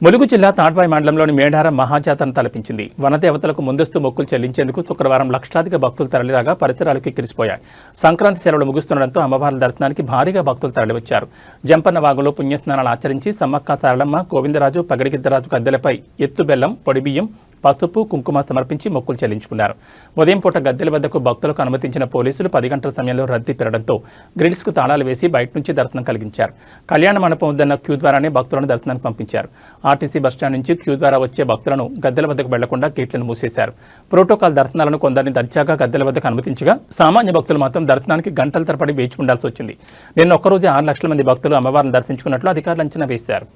ములుగు జిల్లా తాడ్వాయి మండలంలోని మేడారం మహాజాతరను తలపించింది. వనదేవతలకు ముందస్తు మొక్కులు చెల్లించేందుకు శుక్రవారం లక్షలాదిగా భక్తులు తరలిరాగా పరిసరాలకు కిక్కిరిసిపోయాయి. సంక్రాంతి సెలవులు ముగుస్తుండటంతో అమ్మవార్ల దర్శనానికి భారీగా భక్తులు తరలివచ్చారు. జంపన్న వాగులో పుణ్యస్నానాలు ఆచరించి సమ్మక్క సారలమ్మ, గోవిందరాజు, పగడిగిద్దరాజు గద్దెలపై ఎత్తు బెల్లం, పొడిబియ్యం, పసుపు, కుంకుమ సమర్పించి మొక్కులు చెల్లించుకున్నారు. ఉదయం పూట గద్దెల వద్దకు భక్తులకు అనుమతించిన పోలీసులు 10 గంటల సమయంలో రద్దీ పెరగడంతో గ్రిల్స్కు తాళాలు వేసి బయట నుంచి దర్శనం కలిగించారు. కళ్యాణ మండపం వద్దన్న క్యూ ద్వారానే భక్తులను దర్శనానికి పంపించారు. ఆర్టీసీ బస్టాండ్ నుంచి క్యూ ద్వారా వచ్చే భక్తులను గద్దెల వద్దకు వెళ్లకుండా గేట్లను మూసేశారు. ప్రోటోకాల్ దర్శనాలను కొందరిని దర్జాగా గద్దెల వద్దకు అనుమతించగా సామాన్య భక్తులు మాత్రం దర్శనానికి గంటల తరబడి వేచి ఉండాల్సి వచ్చింది. నిన్న ఒక్కరోజే 6 లక్షల మంది భక్తులు అమ్మవారిని దర్శించుకున్నట్లు అధికారులు అంచనా వేశారు.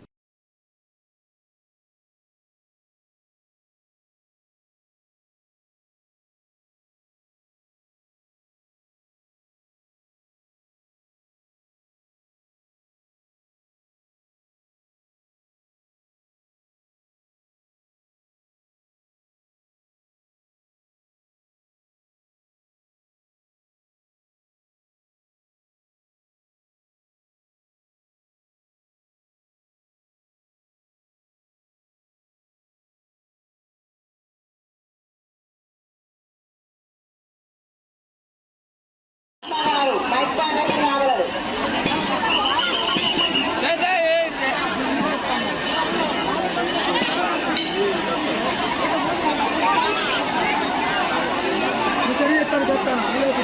మైక్